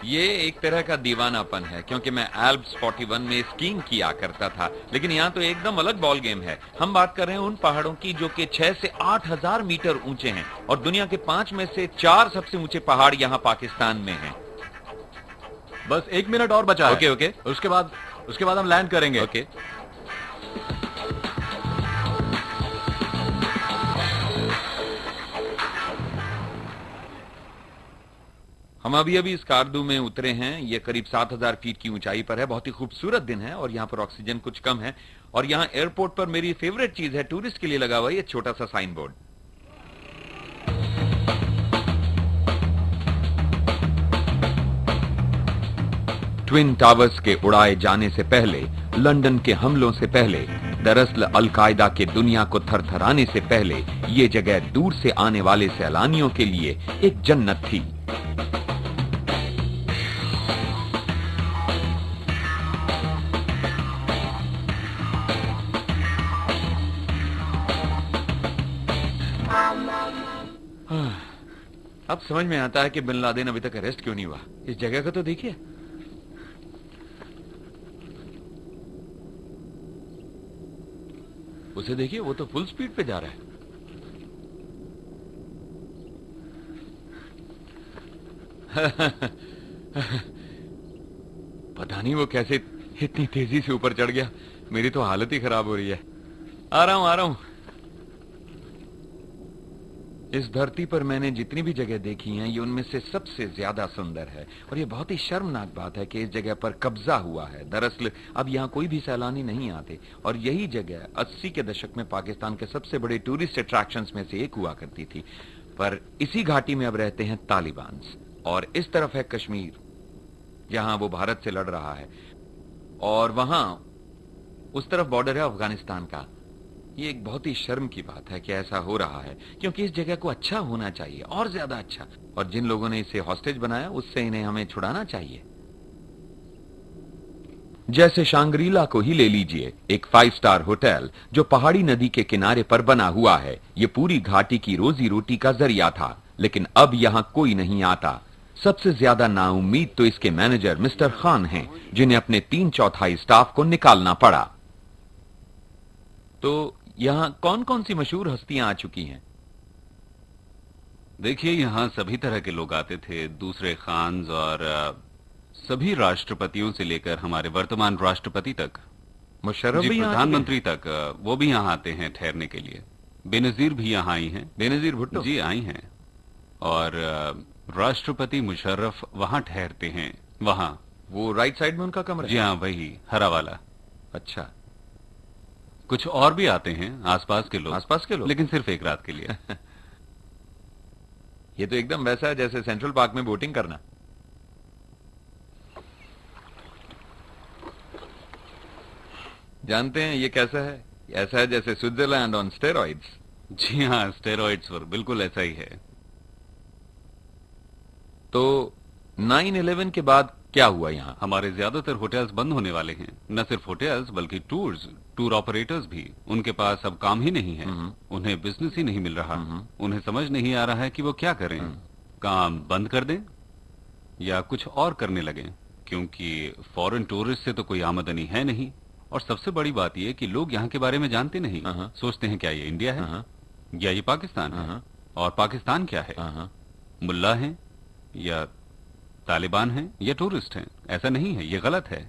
ये एक तरह का दीवानापन है, क्योंकि मैं एल्प्स 41 में स्कीइंग किया करता था, लेकिन यहाँ तो एकदम अलग बॉल गेम है। हम बात कर रहे हैं उन पहाड़ों की जो कि 6 से 8,000 मीटर ऊंचे हैं, और दुनिया के 5 में से 4 सबसे ऊंचे पहाड़ यहाँ पाकिस्तान में हैं। बस 1 मिनट और बचा है। Okay okay. उसके बाद हम लैंड करेंगे। ओके। हम अभी स्कार्दू में उतरे हैं। ये करीब 7,000 फीट की ऊंचाई पर है। बहुत ही खूबसूरत दिन है और यहाँ पर ऑक्सीजन कुछ कम है। और यहाँ एयरपोर्ट पर मेरी फेवरेट चीज है, टूरिस्ट के लिए लगा हुआ ये छोटा सा साइन बोर्ड। ट्विन टावर्स के उड़ाए जाने से पहले, लंदन के हमलों से पहले, दरअसल अल-कायदा के दुनिया को थरथराने से पहले, ये जगह दूर से आने वाले सैलानियों के लिए एक जन्नत थी। अब समझ में आता है कि बिन लादेन अभी तक अरेस्ट क्यों नहीं हुआ। इस जगह को तो देखिए। उसे देखिए, वो तो फुल स्पीड पे जा रहा है। पता नहीं वो कैसे इतनी तेजी से ऊपर चढ़ गया। मेरी तो हालत ही खराब हो रही है। आ रहा हूं। इस धरती पर मैंने जितनी भी जगह देखी हैं, ये उनमें से सबसे ज्यादा सुंदर है। और ये बहुत ही शर्मनाक बात है कि इस जगह पर कब्जा हुआ है। दरअसल अब यहाँ कोई भी सैलानी नहीं आते, और यही जगह 80 के दशक में पाकिस्तान के सबसे बड़े टूरिस्ट अट्रैक्शंस में से एक हुआ करती थी। पर इसी घाटी में अब रहते हैं तालिबान, और इस तरफ है कश्मीर, जहां वो भारत से लड़ रहा है, और वहां उस तरफ बॉर्डर है अफगानिस्तान का। ये एक बहुत ही शर्म की बात है कि ऐसा हो रहा है, क्योंकि इस जगह को अच्छा होना चाहिए, और ज्यादा अच्छा। और जिन लोगों ने इसे हॉस्टेज बनाया, उससे इन्हें हमें छुड़ाना चाहिए। जैसे शांग्रीला को ही ले लीजिए, एक 5 स्टार होटल जो पहाड़ी नदी के किनारे पर बना हुआ है। ये पूरी घाटी की रोजी रोटी का जरिया था, लेकिन अब यहां कोई नहीं आता। सबसे ज्यादा नाउम्मीद तो इसके मैनेजर मिस्टर खान हैं, जिन्हें अपने 3/4 स्टाफ को निकालना पड़ा। तो यहां कौन कौन सी मशहूर हस्तियां आ चुकी हैं? देखिए, यहाँ सभी तरह के लोग आते थे, दूसरे खान्स और सभी राष्ट्रपतियों से लेकर हमारे वर्तमान राष्ट्रपति तक, मुशर्रफ जी भी यहाँ प्रधानमंत्री तक, वो भी यहाँ आते हैं ठहरने के लिए। बेनजीर भी यहाँ आई हैं। बेनजीर भुट्टो जी आई हैं। और राष्ट्रपति मुशर्रफ वहाँ ठहरते हैं। वहाँ वो राइट साइड में उनका कमरा है? जी हाँ, वही हरा वाला। अच्छा। कुछ और भी आते हैं आसपास के लोग, लेकिन सिर्फ एक रात के लिए। ये तो एकदम वैसा है जैसे सेंट्रल पार्क में बोटिंग करना। जानते हैं ये कैसा है? ऐसा है जैसे स्विट्जरलैंड ऑन स्टेरॉइड्स। जी हाँ, स्टेरॉइड्स पर बिल्कुल ऐसा ही है। तो 9/11 के बाद क्या हुआ यहाँ? हमारे ज्यादातर होटल्स बंद होने वाले हैं। न सिर्फ होटल्स बल्कि टूर ऑपरेटर्स भी। उनके पास अब काम ही नहीं है, उन्हें बिजनेस ही नहीं मिल रहा। उन्हें समझ नहीं आ रहा है कि वो क्या करें। काम बंद कर दें या कुछ और करने लगें, क्योंकि फॉरेन टूरिस्ट से तो कोई आमदनी है नहीं। और सबसे बड़ी बात यह कि लोग यहाँ के बारे में जानते नहीं। सोचते हैं क्या ये इंडिया है या ये पाकिस्तान है। और पाकिस्तान क्या है? मुल्ला है या तालिबान हैं या टूरिस्ट हैं? ऐसा नहीं है, ये गलत है।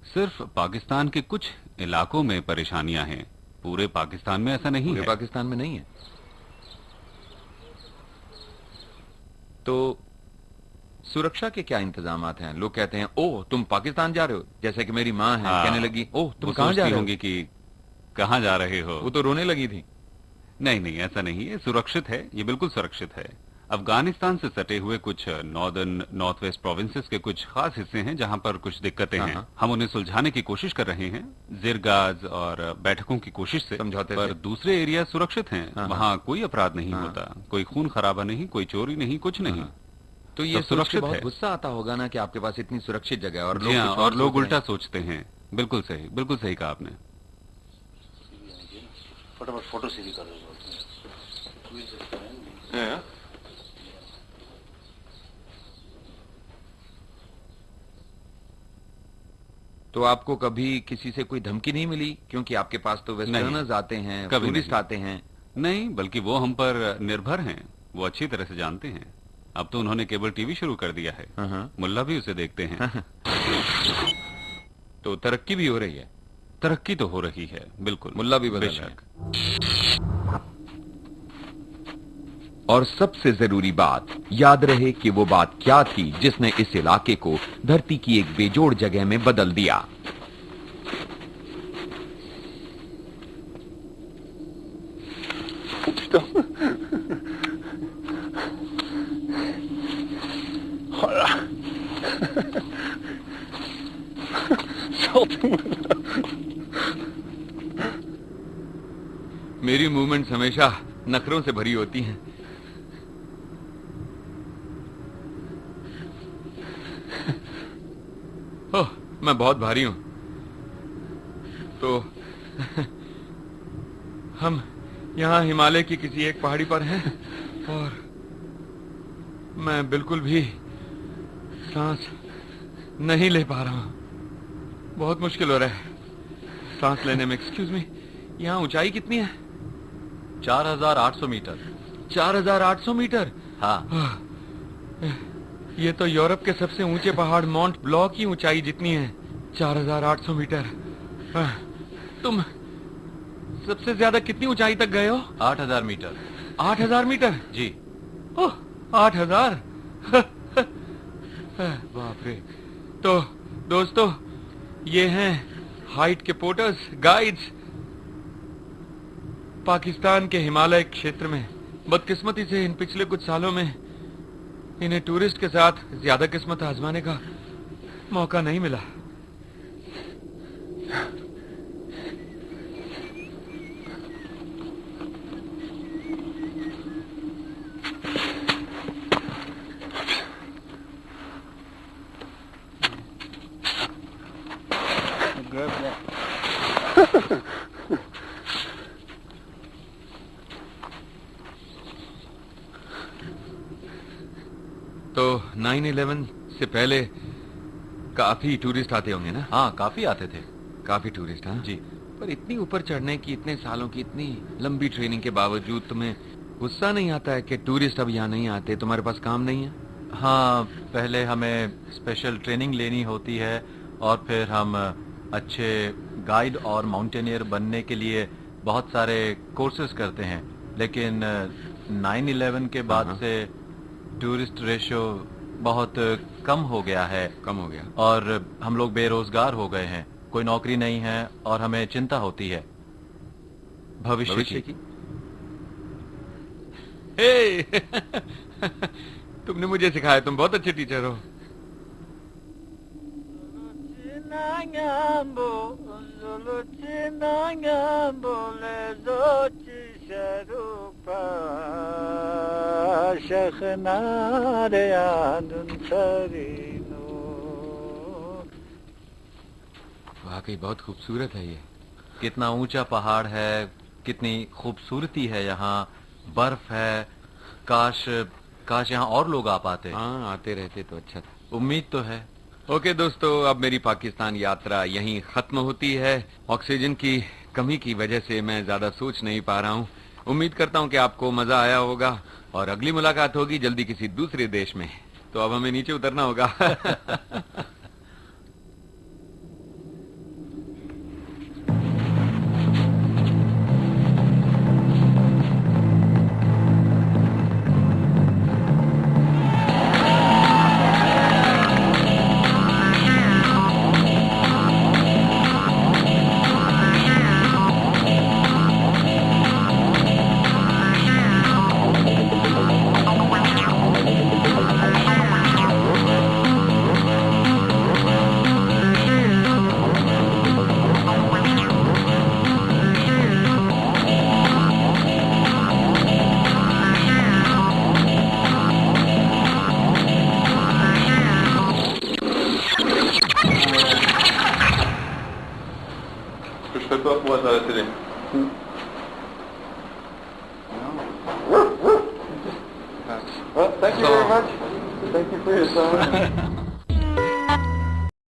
सिर्फ पाकिस्तान के कुछ इलाकों में परेशानियां हैं, पूरे पाकिस्तान में ऐसा नहीं है। पाकिस्तान में नहीं है। तो सुरक्षा के क्या इंतजामात हैं? लोग कहते हैं, ओह तुम पाकिस्तान जा रहे हो, जैसे कि मेरी माँ है कहने लगी, ओह तुम कहां जा रहे होंगे कि कहां जा रहे हो। वो तो रोने लगी थी। नहीं, ऐसा नहीं है, सुरक्षित है, ये बिल्कुल सुरक्षित है। अफगानिस्तान से सटे हुए कुछ नॉर्थ वेस्ट प्रोविंसेस के कुछ खास हिस्से हैं जहां पर कुछ दिक्कतें हैं। हम उन्हें सुलझाने की कोशिश कर रहे हैं, जिरगाज और बैठकों की कोशिश से। समझौते पर दूसरे एरिया सुरक्षित हैं। वहां कोई अपराध नहीं होता, कोई खून खराबा नहीं, कोई चोरी नहीं, कुछ नहीं। तो ये सुरक्षित है। बहुत गुस्सा आता होगा ना कि आपके पास इतनी सुरक्षित जगह है और लोग उल्टा सोचते हैं। बिल्कुल सही कहा आपने। फटाफट फोटो सीधी कर दो। तो आपको कभी किसी से कोई धमकी नहीं मिली, क्योंकि आपके पास तो वेस्टर्नर्स आते हैं, कभी टूरिस्ट नहीं। आते हैं? नहीं, बल्कि वो हम पर निर्भर हैं, वो अच्छी तरह से जानते हैं। अब तो उन्होंने केबल टीवी शुरू कर दिया है, मुल्ला भी उसे देखते हैं। तो तरक्की भी हो रही है? तरक्की तो हो रही है, बिल्कुल। मुल्ला भी बदल रहे बेशक। और सबसे जरूरी बात, याद रहे कि वो बात क्या थी जिसने इस इलाके को धरती की एक बेजोड़ जगह में बदल दिया। मेरी मूवमेंट्स हमेशा नखरों से भरी होती हैं। ओह, मैं बहुत भारी हूं। तो हम यहाँ हिमालय की किसी एक पहाड़ी पर हैं और मैं बिल्कुल भी सांस नहीं ले पा रहा हूं। बहुत मुश्किल हो रहा है सांस लेने में। एक्सक्यूज मी, यहाँ ऊंचाई कितनी है? 4800 मीटर। 4800 मीटर? हाँ। ये तो यूरोप के सबसे ऊंचे पहाड़ माउंट ब्लॉक की ऊंचाई जितनी है, 4800 मीटर। तुम सबसे ज्यादा कितनी ऊंचाई तक गए हो? 8000 मीटर। 8000 मीटर? जी। ओह, 8000? बाप रे। तो दोस्तों, ये हैं हाइट के पोर्टर्स, गाइड्स। पाकिस्तान के हिमालय क्षेत्र में बदकिस्मती से इन पिछले कुछ सालों में इन्हें टूरिस्ट के साथ ज्यादा किस्मत आजमाने का मौका नहीं मिला। तो 9/11 से पहले काफी टूरिस्ट आते होंगे ना? हाँ, काफी आते थे। काफी टूरिस्ट? हाँ जी। पर इतनी ऊपर चढ़ने की, इतने सालों की, इतनी लंबी ट्रेनिंग के बावजूद तुम्हें गुस्सा नहीं आता है कि टूरिस्ट अब यहाँ नहीं आते, तुम्हारे पास काम नहीं है? हाँ, पहले हमें स्पेशल ट्रेनिंग लेनी होती है और फिर हम अच्छे गाइड और माउंटेनियर बनने के लिए बहुत सारे कोर्सेज करते हैं। लेकिन 9/11 के बाद से टूरिस्ट रेशियो बहुत कम हो गया है। कम हो गया? और हम लोग बेरोजगार हो गए हैं, कोई नौकरी नहीं है और हमें चिंता होती है भविष्य की। हे तुमने मुझे सिखाया, तुम बहुत अच्छे टीचर हो। वाकई बहुत खूबसूरत है ये। कितना ऊंचा पहाड़ है, कितनी खूबसूरती है यहाँ, बर्फ है। काश यहाँ और लोग आ पाते। हाँ, आते रहते तो अच्छा था। उम्मीद तो है। ओके दोस्तों, अब मेरी पाकिस्तान यात्रा यहीं खत्म होती है। ऑक्सीजन की कमी की वजह से मैं ज्यादा सोच नहीं पा रहा हूँ। उम्मीद करता हूँ कि आपको मजा आया होगा और अगली मुलाकात होगी जल्दी किसी दूसरे देश में। तो अब हमें नीचे उतरना होगा। Well, thank you very much. Thank you for your time.